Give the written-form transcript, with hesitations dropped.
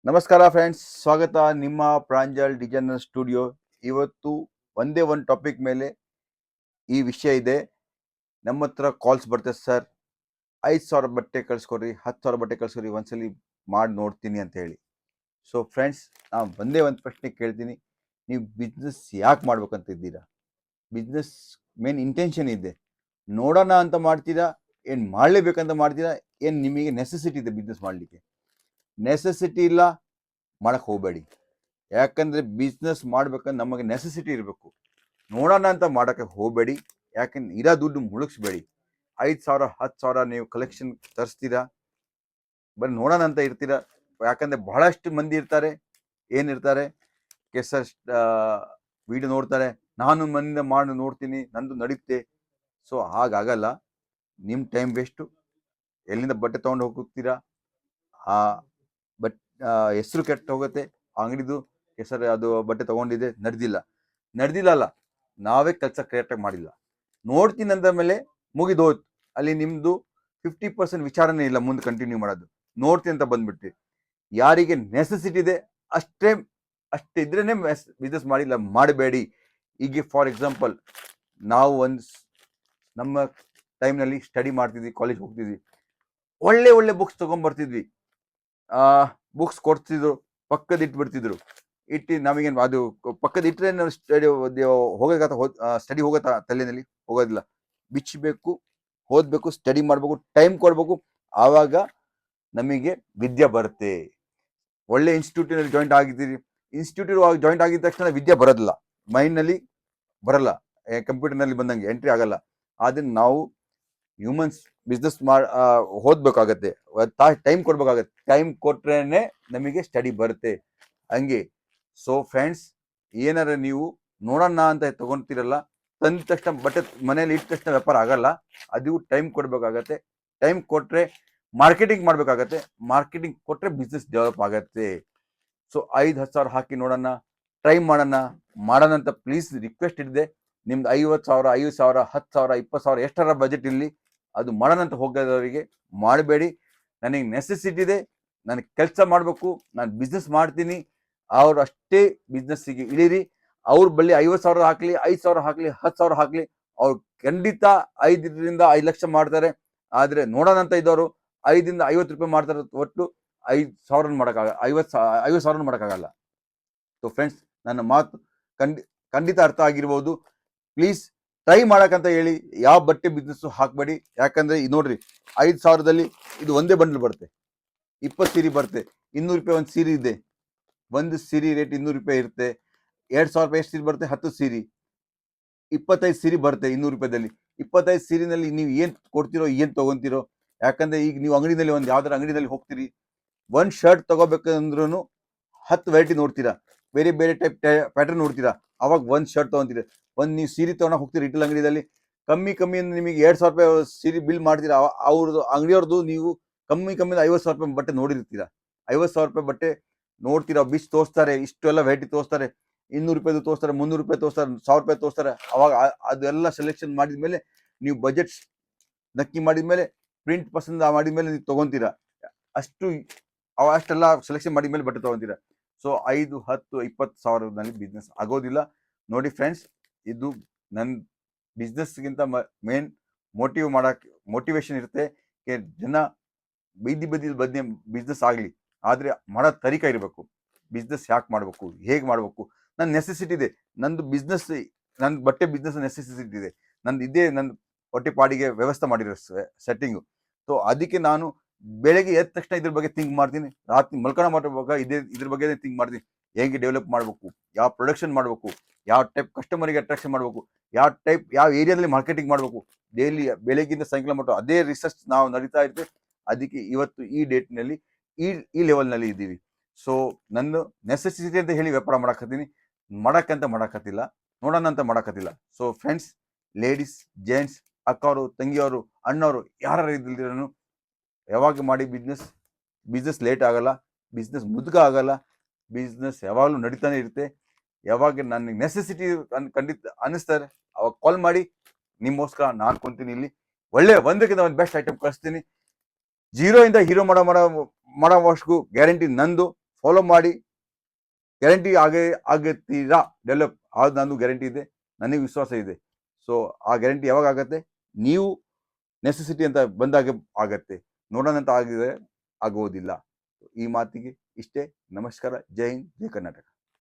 ನಮಸ್ಕಾರ ಫ್ರೆಂಡ್ಸ್, ಸ್ವಾಗತ ನಿಮ್ಮ ಪ್ರಾಂಜಲ್ ಡಿಸೈನರ್ ಸ್ಟುಡಿಯೋ. ಇವತ್ತು ಒಂದೇ ಒಂದು ಟಾಪಿಕ್ ಮೇಲೆ ಈ ವಿಷಯ ಇದೆ. ನಮ್ಮ ಹತ್ರ ಕಾಲ್ಸ್ ಬರ್ತದೆ, ಸರ್ 5,000 ಬಟ್ಟೆ ಕಳಿಸ್ಕೊಡ್ರಿ, 10,000 ಬಟ್ಟೆ ಕಳಿಸ್ಕೊಡ್ರಿ, ಒಂದ್ಸಲಿ ಮಾಡಿ ನೋಡ್ತೀನಿ ಅಂತ ಹೇಳಿ. ಸೊ ಫ್ರೆಂಡ್ಸ್, ನಾನು ಒಂದೇ ಒಂದು ಪ್ರಶ್ನೆ ಕೇಳ್ತೀನಿ. ನೀವು ಬಿಸ್ನೆಸ್ ಯಾಕೆ ಮಾಡ್ಬೇಕಂತ ಇದ್ದೀರಾ? ಬಿಸ್ನೆಸ್ ಮೇನ್ ಇಂಟೆನ್ಷನ್ ಇದೆ, ನೋಡೋಣ ಅಂತ ಮಾಡ್ತೀರಾ, ಏನು ಮಾಡಲೇಬೇಕಂತ ಮಾಡ್ತೀರಾ, ಏನು ನಿಮಗೆ ನೆಸೆಸಿಟಿ ಇದೆ ಬಿಸ್ನೆಸ್ ಮಾಡಲಿಕ್ಕೆ? ನೆಸೆಸಿಟಿ ಇಲ್ಲ, ಮಾಡಕ್ಕೆ ಹೋಗಬೇಡಿ. ಯಾಕಂದರೆ ಬಿಸ್ನೆಸ್ ಮಾಡ್ಬೇಕಂದ್ರೆ ನಮಗೆ ನೆಸೆಸಿಟಿ ಇರಬೇಕು. ನೋಡೋಣ ಅಂತ ಮಾಡೋಕ್ಕೆ ಹೋಗಬೇಡಿ. ಯಾಕಂದ್ರೆ ಇರೋ ದುಡ್ಡು ಮುಳುಗಿಸ್ಬೇಡಿ. 5,000 10,000 ನೀವು ಕಲೆಕ್ಷನ್ ತರಿಸ್ತೀರಾ, ಬರೀ ನೋಡೋಣ ಅಂತ ಇರ್ತೀರಾ. ಯಾಕಂದರೆ ಬಹಳಷ್ಟು ಮಂದಿ ಇರ್ತಾರೆ, ಏನಿರ್ತಾರೆ, ಕೆಸರ್ ವಿಡಿಯೋ ನೋಡ್ತಾರೆ, ನಾನು ಮನೆಯಿಂದ ಮಾಡಿ ನೋಡ್ತೀನಿ, ನಂದು ನಡೀತೆ. ಸೊ ಹಾಗಾಗಲ್ಲ. ನಿಮ್ಮ ಟೈಮ್ ವೇಸ್ಟು. ಎಲ್ಲಿಂದ ಬಟ್ಟೆ ತೊಗೊಂಡು ಹೋಗ್ತೀರಾ, ಆ ಬಟ್ ಹೆಸರು ಕೆಟ್ಟು ಹೋಗುತ್ತೆ. ಅಂಗಡಿದು ಹೆಸರು, ಅದು ಬಟ್ಟೆ ತೊಗೊಂಡಿದೆ, ನಡೆದಿಲ್ಲ ಅಲ್ಲ, ನಾವೇ ಕೆಲಸ ಕರೆಕ್ಟಾಗಿ ಮಾಡಿಲ್ಲ. ನೋಡ್ತೀನಿ ಅಂದ ಮೇಲೆ ಮುಗಿದೋಯ್ತು. ಅಲ್ಲಿ ನಿಮ್ಮದು 50% ವಿಚಾರನೇ ಇಲ್ಲ ಮುಂದೆ ಕಂಟಿನ್ಯೂ ಮಾಡೋದು. ನೋಡ್ತೀನಿ ಅಂತ ಬಂದ್ಬಿಟ್ರಿ. ಯಾರಿಗೆ ನೆಸೆಸಿಟಿ ಇದೆ ಅಷ್ಟೇ ಇದ್ರೇ ಬಿಸ್ನೆಸ್ ಮಾಡಿಲ್ಲ, ಮಾಡಬೇಡಿ. ಈಗ ಫಾರ್ ಎಕ್ಸಾಂಪಲ್, ನಾವು ನಮ್ಮ ಟೈಮ್ನಲ್ಲಿ ಸ್ಟಡಿ ಮಾಡ್ತಿದ್ವಿ, ಕಾಲೇಜ್ ಹೋಗ್ತಿದ್ವಿ, ಒಳ್ಳೆ ಬುಕ್ಸ್ ತೊಗೊಂಬರ್ತಿದ್ವಿ. ಬುಕ್ಸ್ ಕೊಡ್ತಿದ್ರು, ಪಕ್ಕದ ಇಟ್ಬಿಡ್ತಿದ್ರು. ನಮಗೇನು ಅದು ಪಕ್ಕದ ಇಟ್ಟರೆ ಸ್ಟಡಿ ಸ್ಟಡಿ ಹೋಗತ್ತಾ? ತಲೆಯಲ್ಲಿ ಹೋಗೋದಿಲ್ಲ. ಬಿಚ್ಚಬೇಕು, ಓದಬೇಕು, ಸ್ಟಡಿ ಮಾಡಬೇಕು, ಟೈಮ್ ಕೊಡಬೇಕು. ಆವಾಗ ನಮಗೆ ವಿದ್ಯೆ ಬರುತ್ತೆ. ಒಳ್ಳೆ ಇನ್ಸ್ಟಿಟ್ಯೂಟಿನಲ್ಲಿ ಜಾಯಿಂಟ್ ಆಗಿದ್ದೀರಿ, ಇನ್ಸ್ಟಿಟ್ಯೂಟ್ ಜಾಯಿಂಟ್ ಆಗಿದ ತಕ್ಷಣ ವಿದ್ಯೆ ಬರೋದಿಲ್ಲ, ಮೈಂಡ್ನಲ್ಲಿ ಬರಲ್ಲ, ಕಂಪ್ಯೂಟರ್ನಲ್ಲಿ ಬಂದಂಗೆ ಎಂಟ್ರಿ ಆಗಲ್ಲ. ಆದರೆ ನಾವು ಹ್ಯೂಮನ್ಸ್ ಬಿಸ್ನೆಸ್ ಓದ್ಬೇಕಾಗತ್ತೆ, ಟೈಮ್ ಕೊಡ್ಬೇಕಾಗತ್ತೆ. ಟೈಮ್ ಕೊಟ್ರೇನೆ ನಮಗೆ ಸ್ಟಡಿ ಬರುತ್ತೆ, ಹಂಗೆ. ಸೊ ಫ್ರೆಂಡ್ಸ್, ಏನಾರ ನೀವು ನೋಡೋಣ ಅಂತ ತಗೊಂತೀರಲ್ಲ, ತಂದ ತಕ್ಷಣ ಬಟ್ಟೆ ಮನೇಲಿ ಇಟ್ಟ ತಕ್ಷಣ ವ್ಯಾಪಾರ ಆಗಲ್ಲ. ಅದು ಟೈಮ್ ಕೊಡ್ಬೇಕಾಗತ್ತೆ. ಟೈಮ್ ಕೊಟ್ರೆ ಮಾರ್ಕೆಟಿಂಗ್ ಮಾಡ್ಬೇಕಾಗತ್ತೆ, ಮಾರ್ಕೆಟಿಂಗ್ ಕೊಟ್ರೆ ಬಿಸ್ನೆಸ್ ಡೆವಲಪ್ ಆಗತ್ತೆ. ಸೊ 5-10 ಸಾವಿರ ಹಾಕಿ ನೋಡೋಣ, ಟ್ರೈ ಮಾಡೋಣ ಅಂತ ಪ್ಲೀಸ್ ರಿಕ್ವೆಸ್ಟ್ ಇದೆ. ನಿಮ್ದು 50,000, 5,000, 10,000, 20,000 ಎಷ್ಟರ ಬಜೆಟ್ ಇರಲಿ, ಅದು ಮಾಡೋಣ ಅಂತ ಹೋಗೋದವರಿಗೆ ಮಾಡಬೇಡಿ. ನನಗೆ ನೆಸೆಸಿಟಿ ಇದೆ, ನನಗೆ ಕೆಲಸ ಮಾಡಬೇಕು, ನಾನು ಬಿಸ್ನೆಸ್ ಮಾಡ್ತೀನಿ, ಅವ್ರು ಅಷ್ಟೇ ಬಿಸ್ನೆಸ್ಸಿಗೆ ಇಳೀರಿ. ಅವ್ರ ಬಳಿ 50,000 ಹಾಕಲಿ, 5,000 ಹಾಕಲಿ, 10,000 ಹಾಕಲಿ, ಅವ್ರು ಖಂಡಿತ 5 ಲಕ್ಷ ಮಾಡ್ತಾರೆ. ಆದರೆ ನೋಡೋಣ ಅಂತ ಇದ್ದವರು 5 50 ರೂಪಾಯಿ ಮಾಡ್ತಾರೆ, ಒಟ್ಟು 5,000 ಮಾಡೋಕ್ಕಾಗಲ್ಲ, 50,000 ಮಾಡೋಕ್ಕಾಗಲ್ಲ. ಸೊ ಫ್ರೆಂಡ್ಸ್, ನನ್ನ ಮಾತು ಖಂಡಿತ ಅರ್ಥ ಆಗಿರ್ಬೋದು. ಪ್ಲೀಸ್ ಟ್ರೈ ಮಾಡಕ್ಕಂತ ಹೇಳಿ ಯಾವ ಬಟ್ಟೆ ಬಿಸ್ನೆಸ್ಸು ಹಾಕಬೇಡಿ. ಯಾಕಂದರೆ ಇದು ನೋಡ್ರಿ, 5,000ದಲ್ಲಿ ಇದು ಒಂದೇ ಬಂಡಲ್ ಬರುತ್ತೆ, 20 ಸೀರೆ ಬರುತ್ತೆ, 200 ರೂಪಾಯಿ ಒಂದು ಸೀರೆ ಇದೆ. ಒಂದು ಸೀರೆ ರೇಟ್ 200 ರೂಪಾಯಿ ಇರುತ್ತೆ. 2,000 ರೂಪಾಯಿ ಎಷ್ಟು ಸೀರೆ ಬರುತ್ತೆ? 10 ಸೀರೆ, 25 ಸೀರೆ ಬರುತ್ತೆ 200 ರೂಪಾಯಿದಲ್ಲಿ. 25 ಸೀರೆನಲ್ಲಿ ನೀವು ಏನು ಕೊಡ್ತೀರೋ, ಏನು ತೊಗೊತೀರೋ. ಯಾಕಂದರೆ ಈಗ ನೀವು ಅಂಗಡಿನಲ್ಲಿ ಯಾವ್ದಾರ ಅಂಗಡಿನಲ್ಲಿ ಹೋಗ್ತೀರಿ, ಒಂದು ಶರ್ಟ್ ತೊಗೋಬೇಕಂದ್ರೂ 10 ವೆರೈಟಿ ನೋಡ್ತೀರಾ, ಬೇರೆ ಟೈಪ್ ಪ್ಯಾಟರ್ನ್ ನೋಡ್ತೀರಾ, ಅವಾಗ ಒಂದು ಶರ್ಟ್ ತೊಗೊತೀರಾ. ನೀವು ಸೀರೆ ತೊಗೊಂಡು ಹೋಗ್ತೀರಿ ರಿಟೇಲ್ ಅಂಗಡಿಯಲ್ಲಿ, ಕಮ್ಮಿ ನಿಮಗೆ 2,000 ರೂಪಾಯಿ ಸೀರೆ ಬಿಲ್ ಮಾಡ್ತೀರಾ. ಅವ್ರದ್ದು ಅಂಗಡಿಯವ್ರದ್ದು ನೀವು ಕಮ್ಮಿ 50,000 ರೂಪಾಯಿ ಬಟ್ಟೆ ನೋಡಿರ್ತೀರಾ. 50,000 ರೂಪಾಯಿ ಬಟ್ಟೆ ನೋಡ್ತೀರಾ, ಬಿಚ್ ತೋರಿಸ್ತಾರೆ, ಇಷ್ಟೆಲ್ಲ ವೆರೈಟಿ ತೋರಿಸ್ತಾರೆ, 200 ರೂಪಾಯಿದು ತೋರಿಸ್ತಾರೆ, 300 ರೂಪಾಯಿ ತೋರಿಸ್ತಾರೆ, 1,000 ರೂಪಾಯಿ ತೋರಿಸ್ತಾರೆ. ಅವಾಗ ಅದೆಲ್ಲ ಸೆಲೆಕ್ಷನ್ ಮಾಡಿದ ಮೇಲೆ, ನೀವು ಬಜೆಟ್ ನಕ್ಕಿ ಮಾಡಿದ ಮೇಲೆ, ಪ್ರಿಂಟ್ ಪಸಂದ ಮಾಡಿದ ಮೇಲೆ ನೀವು ತೊಗೊತೀರಾ. ಅಷ್ಟೆಲ್ಲ ಸೆಲೆಕ್ಷನ್ ಮಾಡಿದ ಮೇಲೆ ಬಟ್ಟೆ ತೊಗೊತೀರಾ. ಸೊ 5, 10, 20 ಸಾವಿರದಲ್ಲಿ ಬಿಸ್ನೆಸ್ ಆಗೋದಿಲ್ಲ. ನೋಡಿ ಫ್ರೆಂಡ್ಸ್, ಇದು ನನ್ನ ಬಿಸ್ನೆಸ್ಗಿಂತ ಮೇನ್ ಮೋಟಿವೇಶನ್ ಇರುತ್ತೆ. ಜನ ಬೀದಿ ಬಿಸ್ನೆಸ್ ಆಗಲಿ, ಆದರೆ ಮಾಡೋ ತರೀಕ ಇರಬೇಕು. ಬಿಸ್ನೆಸ್ ಯಾಕೆ ಮಾಡಬೇಕು, ಹೇಗೆ ಮಾಡಬೇಕು, ನನ್ನ ನೆಸೆಸಿಟಿ ಇದೆ. ನನ್ನ ಬಟ್ಟೆ ಬಿಸ್ನೆಸ್ ನೆಸೆಸಿಟಿ ಇದೆ, ನನ್ನ ಹೊಟ್ಟೆ ಪಾಡಿಗೆ ವ್ಯವಸ್ಥೆ ಮಾಡಿರೋ ಸೆಟ್ಟಿಂಗು. ಸೊ ಅದಕ್ಕೆ ನಾನು ಬೆಳಗ್ಗೆ ಎದ್ದ ತಕ್ಷಣ ಇದ್ರ ಬಗ್ಗೆ ಥಿಂಕ್ ಮಾಡ್ತೀನಿ, ರಾತ್ರಿ ಮಲ್ಕೊಳ ಮಾಡುವಾಗ ಇದ್ರ ಬಗ್ಗೆ ಥಿಂಕ್ ಮಾಡ್ತೀನಿ. ಹೇಗೆ ಡೆವಲಪ್ ಮಾಡಬೇಕು, ಯಾವ ಪ್ರೊಡಕ್ಷನ್ ಮಾಡಬೇಕು, ಯಾವ ಟೈಪ್ ಕಸ್ಟಮರಿಗೆ ಅಟ್ರಾಕ್ಷನ್ ಮಾಡಬೇಕು, ಯಾವ ಏರಿಯಾದಲ್ಲಿ ಮಾರ್ಕೆಟಿಂಗ್ ಮಾಡಬೇಕು. ಡೈಲಿ ಬೆಳಗ್ಗಿಂದ ಸಾಯಂಕಾಲ ಮಟ್ಟ ಅದೇ ರಿಸರ್ಚ್ ನಾವು ನಡೀತಾ ಇರ್ತೀವಿ. ಅದಕ್ಕೆ ಇವತ್ತು ಈ ಡೇಟ್ನಲ್ಲಿ ಈ ಲೆವೆಲ್ನಲ್ಲಿ ಇದ್ದೀವಿ. ಸೊ ನನ್ನ ನೆಸೆಸಿಟಿ ಅಂತ ಹೇಳಿ ವ್ಯಾಪಾರ ಮಾಡಕ್ಕಂತ ನೋಡೋಣ ಅಂತ ಮಾಡಕತ್ತಿಲ್ಲ. ಸೊ ಫ್ರೆಂಡ್ಸ್, ಲೇಡೀಸ್, ಜೆಂಟ್ಸ್, ಅಕ್ಕವರು, ತಂಗಿಯವರು, ಅಣ್ಣವರು, ಯಾರು ಇದ್ದಿದ್ರು ಯಾವಾಗ ಮಾಡಿ ಬಿಸ್ನೆಸ್ ಲೇಟ್ ಆಗಲ್ಲ, ಬಿಸ್ನೆಸ್ ಮುದುಕ ಆಗಲ್ಲ, ಬಿಸ್ನೆಸ್ ಯಾವಾಗಲೂ ನಡೀತಾನೆ ಇರುತ್ತೆ. ಯಾವಾಗ ನನಗೆ ನೆಸೆಸಿಟಿ ಖಂಡಿತ ಅನ್ನಿಸ್ತಾರೆ, ಅವಾಗ ಕಾಲ್ ಮಾಡಿ, ನಿಮಗೋಸ್ಕರ ನಾನು ಕುಂತೀನಿ ಇಲ್ಲಿ. ಒಂದಕ್ಕಿಂತ ಒಂದು ಬೆಸ್ಟ್ ಐಟಮ್ ಕಳಿಸ್ತೀನಿ. 0 ಇಂದ ಹೀರೋ ಮಾಡೋವಷ್ಟು ಗ್ಯಾರಂಟಿ ನಂದು. ಫಾಲೋ ಮಾಡಿ. ಗ್ಯಾರಂಟಿ ಆಗತ್ತೀರಾ ಡೆವಲಪ್ ಆದ ನಾನು ಗ್ಯಾರಂಟಿ ಇದೆ, ನನಗೆ ವಿಶ್ವಾಸ ಇದೆ. ಸೊ ಆ ಗ್ಯಾರಂಟಿ ಯಾವಾಗ ಆಗತ್ತೆ? ನೀವು ನೆಸೆಸಿಟಿ ಅಂತ ಬಂದಾಗ ಆಗತ್ತೆ, ನೋಡೋಣ ಅಂತ ಆಗಿದ್ರೆ ಆಗುವುದಿಲ್ಲ. ಈ ಮಾತಿಗೆ ಇಷ್ಟೇ. ನಮಸ್ಕಾರ. ಜೈ ಹಿಂದ್, ಜೈ ಕರ್ನಾಟಕ.